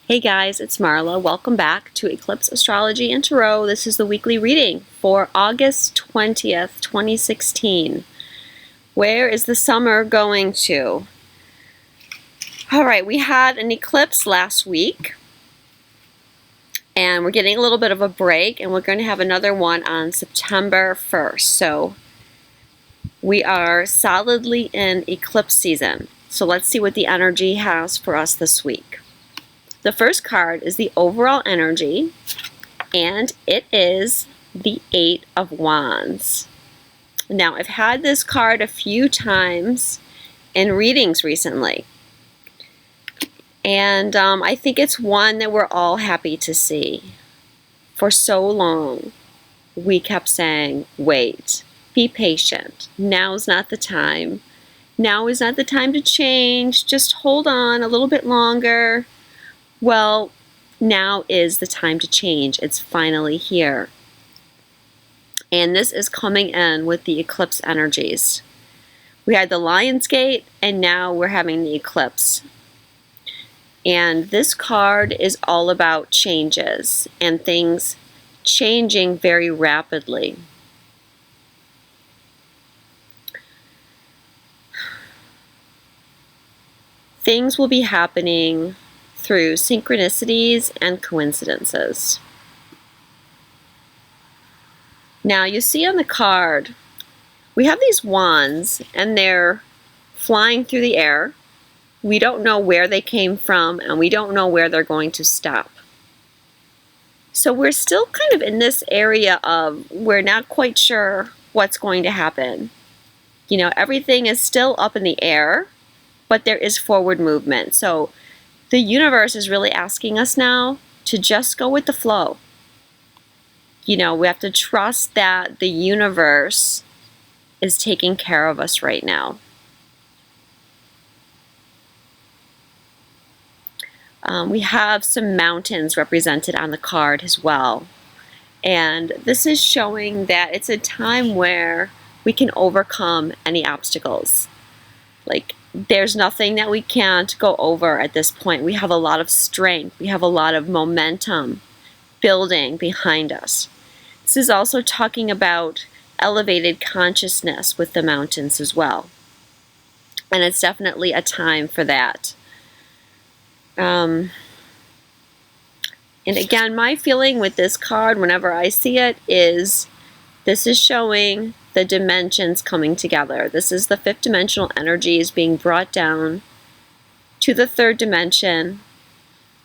Hey guys, it's Marla. Welcome back to Eclipse Astrology and Tarot. This is the weekly reading for August 20th, 2016. Where is the summer going to? All right, we had an eclipse last week, and we're getting a little bit of a break, and we're going to have another one on September 1st. So we are solidly in eclipse season. So let's see what the energy has for us this week. The first card is the overall energy, and it is the Eight of Wands. Now, I've had this card a few times in readings recently, and I think it's one that we're all happy to see. For so long, we kept saying, wait, be patient. Now's not the time. Now is not the time to change. Just hold on a little bit longer. Well, now is the time to change. It's finally here. And this is coming in with the eclipse energies. We had the Lion's Gate, and now we're having the eclipse. And this card is all about changes and things changing very rapidly. Things will be happening through synchronicities and coincidences. Now you see on the card, we have these wands and they're flying through the air. We don't know where they came from and we don't know where they're going to stop. So we're still kind of in this area of we're not quite sure what's going to happen. You know, everything is still up in the air, but there is forward movement. So the universe is really asking us now to just go with the flow. You know, we have to trust that the universe is taking care of us right now. We have some mountains represented on the card as well. And this is showing that it's a time where we can overcome any obstacles. Like, there's nothing that we can't go over at this point. We have a lot of strength. We have a lot of momentum building behind us. This is also talking about elevated consciousness with the mountains as well. And it's definitely a time for that. And again, my feeling with this card, whenever I see it, is this is showing the dimensions coming together. This is the fifth dimensional energies being brought down to the third dimension.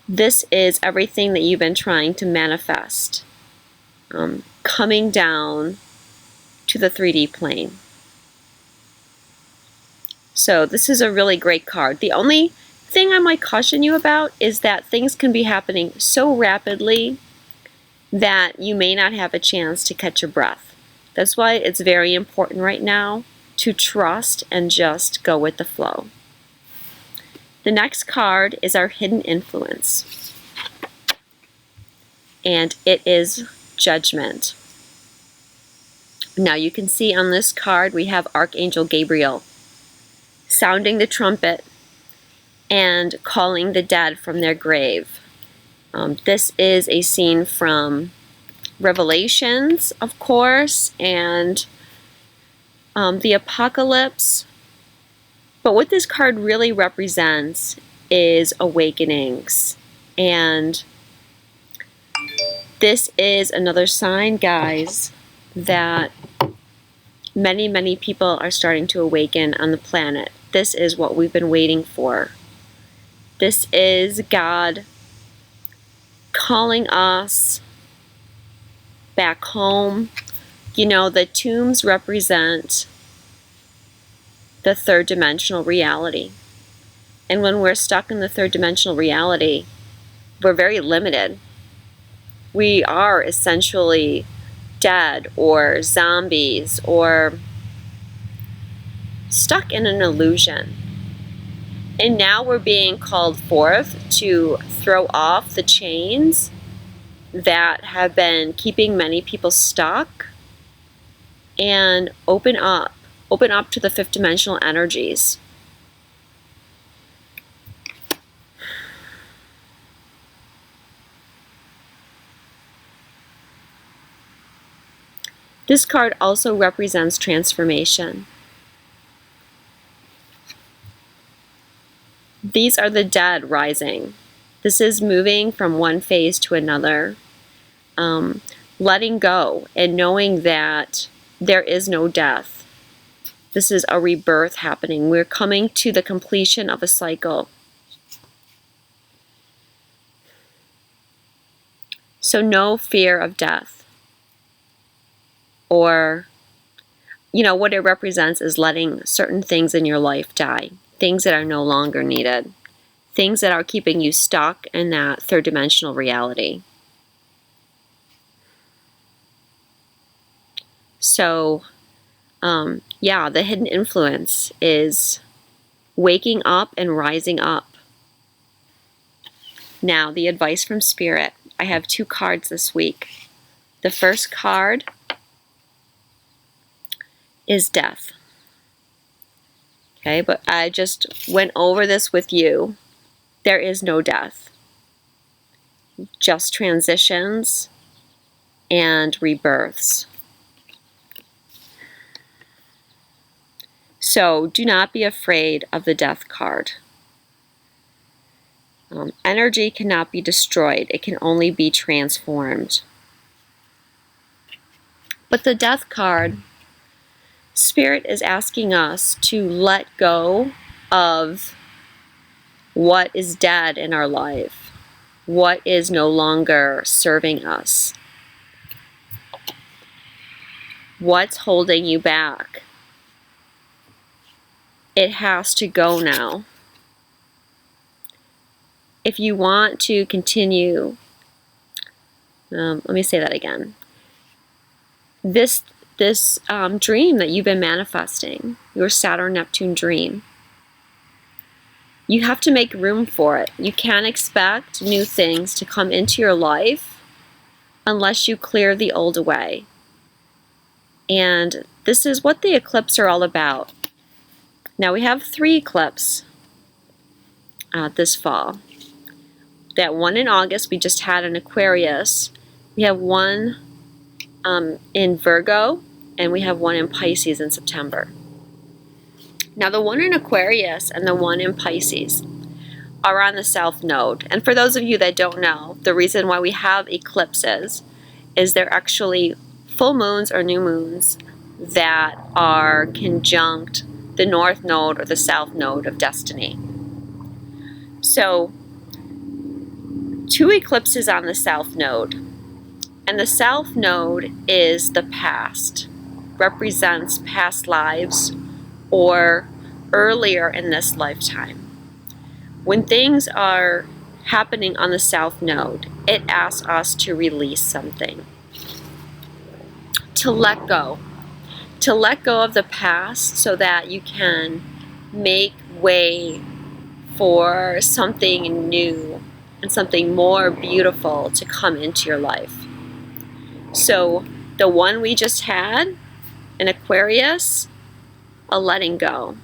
This is everything that you've been trying to manifest, coming down to the 3D plane. So this is a really great card. The only thing I might caution you about is that things can be happening so rapidly that you may not have a chance to catch your breath. That's why it's very important right now to trust and just go with the flow. The next card is our hidden influence. And it is Judgment. Now you can see on this card we have Archangel Gabriel sounding the trumpet and calling the dead from their grave. This is a scene from Revelations, of course, and the Apocalypse. But what this card really represents is awakenings. And this is another sign, guys, that many, many people are starting to awaken on the planet. This is what we've been waiting for. This is God calling us back home. You know, the tombs represent the third dimensional reality. And when we're stuck in the third dimensional reality, we're very limited. We are essentially dead or zombies or stuck in an illusion. And now we're being called forth to throw off the chains that have been keeping many people stuck and open up to the fifth dimensional energies. This card also represents transformation. These are the dead rising. This is moving from one phase to another, letting go and knowing that there is no death. This is a rebirth happening. We're coming to the completion of a cycle. So no fear of death. Or, what it represents is letting certain things in your life die. Things that are no longer needed. Things that are keeping you stuck in that third dimensional reality. So, the hidden influence is waking up and rising up. Now, the advice from Spirit. I have 2 cards this week. The first card is death. Okay, but I just went over this with you. There is no death. Just transitions and rebirths. So do not be afraid of the death card. Energy cannot be destroyed. It can only be transformed. But the death card, Spirit is asking us to let go of what is dead in our life, what is no longer serving us, what's holding you back. It has to go now. If you want to continue, let me say that again. This dream that you've been manifesting, your Saturn-Neptune dream, you have to make room for it. You can't expect new things to come into your life unless you clear the old away. And this is what the eclipse are all about. Now we have 3 eclipses this fall. That one in August, we just had an Aquarius. We have one in Virgo, and we have one in Pisces in September. Now the one in Aquarius and the one in Pisces are on the South Node. And for those of you that don't know, the reason why we have eclipses is they're actually full moons or new moons that are conjunct the North Node or the South Node of destiny. So 2 eclipses on the South Node. And the South Node is the past, represents past lives or earlier in this lifetime. When things are happening on the South Node, it asks us to release something, to let go of the past so that you can make way for something new and something more beautiful to come into your life. So the one we just had, in Aquarius, a letting go.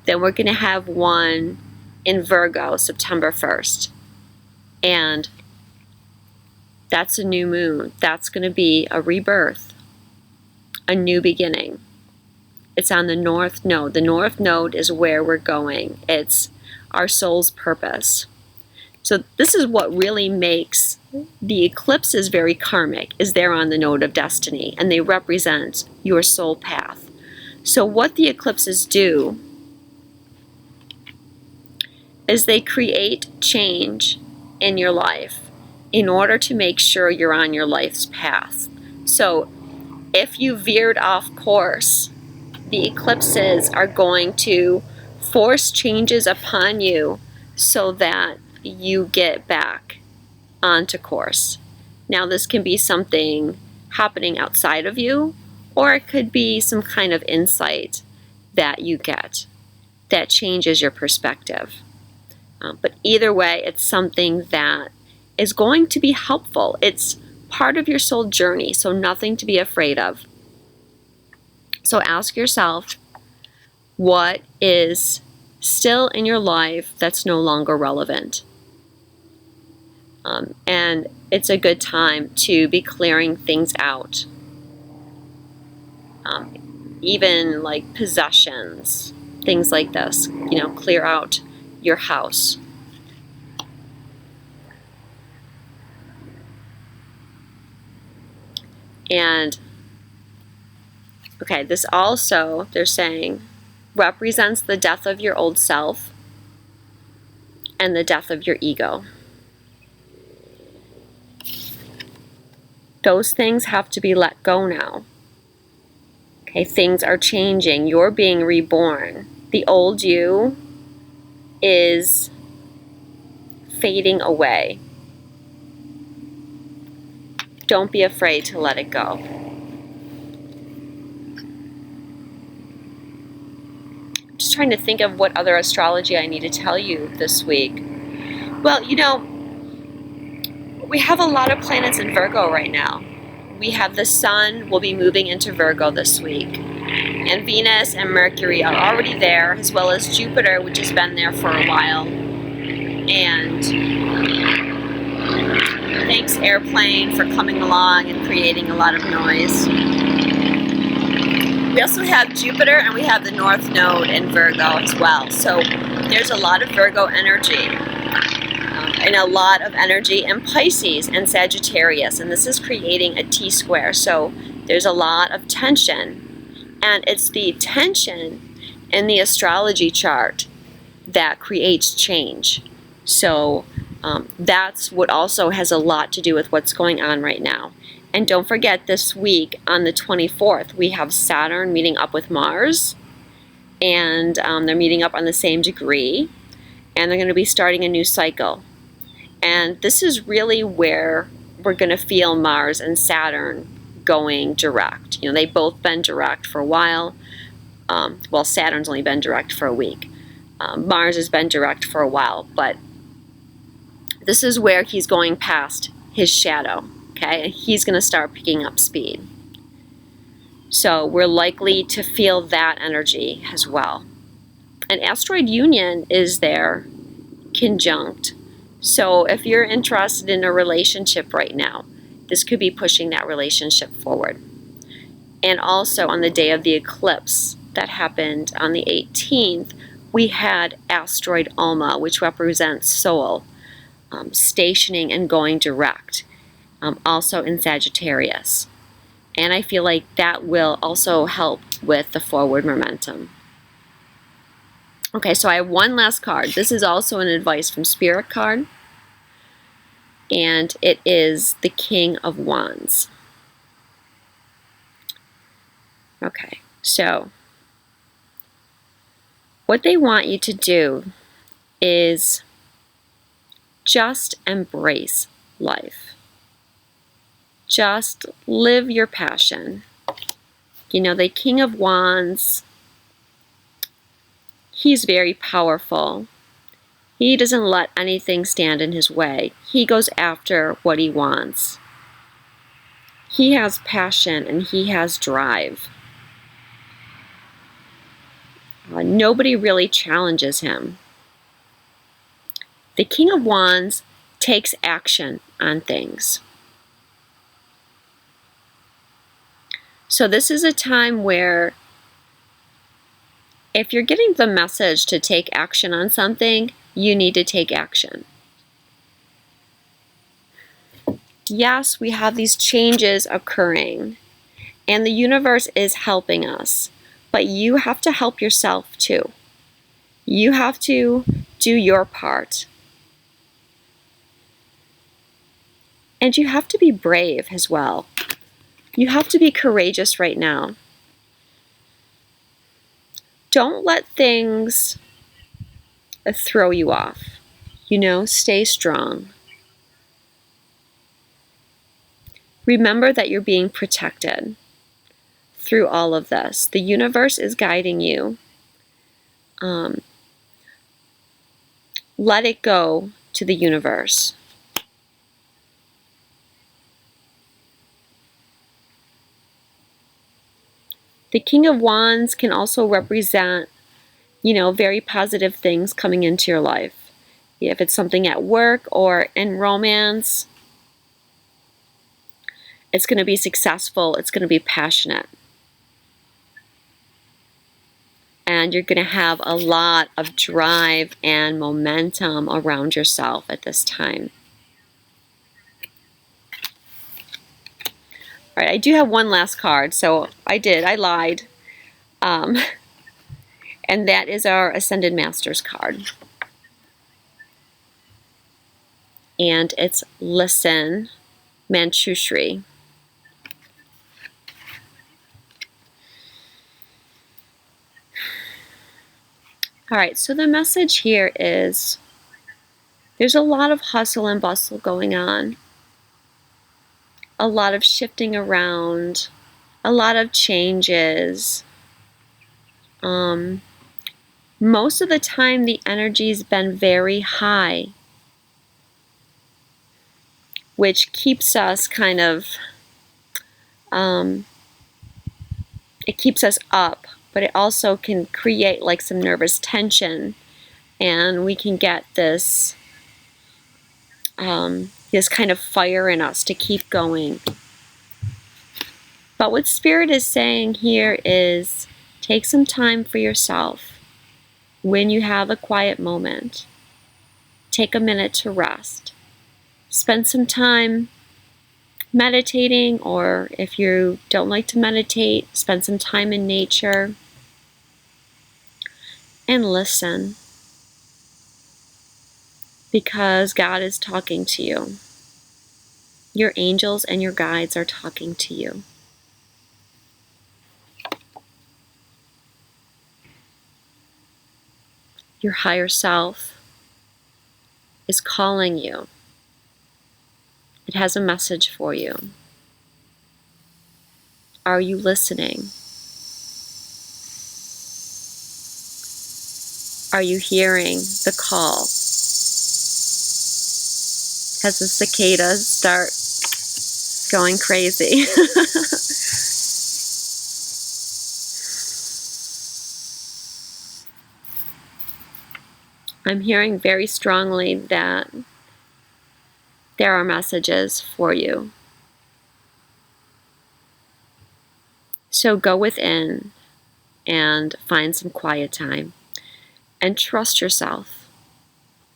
Then we're going to have one in Virgo, September 1st. And that's a new moon. That's going to be a rebirth, a new beginning. It's on the North Node. The North Node is where we're going. It's our soul's purpose. So this is what really makes the eclipses very karmic, is they're on the node of destiny, and they represent your soul path. So what the eclipses do is they create change in your life in order to make sure you're on your life's path. So if you veered off course, the eclipses are going to force changes upon you so that you get back onto course. Now this can be something happening outside of you, or it could be some kind of insight that you get that changes your perspective. But either way, it's something that is going to be helpful. It's part of your soul journey, so nothing to be afraid of. So ask yourself, what is still in your life that's no longer relevant? And it's a good time to be clearing things out. even like possessions, things like this. Clear out your house. And okay, this also, they're saying, represents the death of your old self and the death of your ego. Those things have to be let go now. Okay, things are changing. You're being reborn. The old you is fading away. Don't be afraid to let it go. Just trying to think of what other astrology I need to tell you this week. Well, we have a lot of planets in Virgo right now. We have the Sun will be moving into Virgo this week. And Venus and Mercury are already there, as well as Jupiter, which has been there for a while. And thanks, airplane, for coming along and creating a lot of noise. We also have Jupiter, and we have the North Node in Virgo as well. So there's a lot of Virgo energy. And a lot of energy in Pisces and Sagittarius. And this is creating a T-square. So there's a lot of tension. And it's the tension in the astrology chart that creates change. So that's what also has a lot to do with what's going on right now. And don't forget, this week on the 24th, we have Saturn meeting up with Mars. And they're meeting up on the same degree. And they're going to be starting a new cycle. And this is really where we're going to feel Mars and Saturn going direct. They've both been direct for a while. Well, Saturn's only been direct for a week. Mars has been direct for a while, but this is where he's going past his shadow, okay? He's going to start picking up speed. So we're likely to feel that energy as well. An asteroid union is there, conjunct. So if you're interested in a relationship right now, this could be pushing that relationship forward. And also on the day of the eclipse that happened on the 18th, we had asteroid Alma, which represents soul, stationing and going direct, also in Sagittarius. And I feel like that will also help with the forward momentum. Okay, so I have one last card. This is also an advice from Spirit card. And it is the King of Wands. Okay, so what they want you to do is just embrace life. Just live your passion. The King of Wands, he's very powerful. He doesn't let anything stand in his way. He goes after what he wants. He has passion and he has drive. Nobody really challenges him. The King of Wands takes action on things. So this is a time where if you're getting the message to take action on something, you need to take action. Yes, we have these changes occurring, and the universe is helping us, but you have to help yourself too. You have to do your part. And you have to be brave as well. You have to be courageous right now. Don't let things throw you off. Stay strong. Remember that you're being protected through all of this. The universe is guiding you. Let it go to the universe. The King of Wands can also represent, very positive things coming into your life. If it's something at work or in romance, it's going to be successful. It's going to be passionate. And you're going to have a lot of drive and momentum around yourself at this time. All right, I do have one last card, so I lied. And that is our Ascended Masters card. And it's Listen, Manchushri. All right, so the message here is there's a lot of hustle and bustle going on, a lot of shifting around, a lot of changes. Most of the time, the energy's been very high, which keeps us kind of, it keeps us up, but it also can create like some nervous tension, and we can get this, this kind of fire in us to keep going. But what Spirit is saying here is take some time for yourself. When you have a quiet moment, take a minute to rest. Spend some time meditating, or if you don't like to meditate, spend some time in nature and listen, because God is talking to you. Your angels and your guides are talking to you. Your higher self is calling you. It has a message for you. Are you listening? Are you hearing the call? As the cicadas start going crazy. I'm hearing very strongly that there are messages for you. So go within and find some quiet time and trust yourself.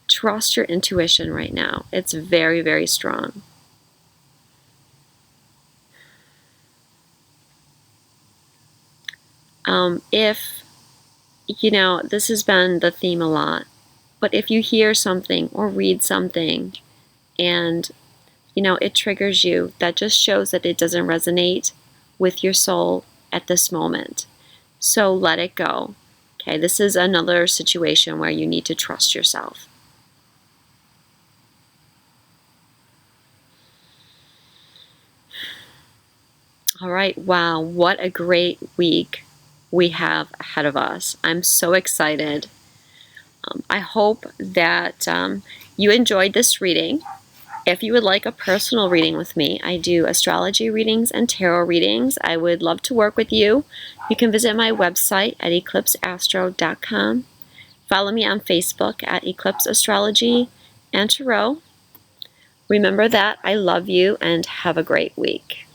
Trust your intuition right now. It's very, very strong. If, this has been the theme a lot, but if you hear something or read something and, it triggers you, that just shows that it doesn't resonate with your soul at this moment. So let it go. Okay, this is another situation where you need to trust yourself. All right, wow, what a great week we have ahead of us. I'm so excited. I hope that you enjoyed this reading. If you would like a personal reading with me, I do astrology readings and tarot readings. I would love to work with you. You can visit my website at eclipseastro.com. Follow me on Facebook at Eclipse Astrology and Tarot. Remember that I love you and have a great week.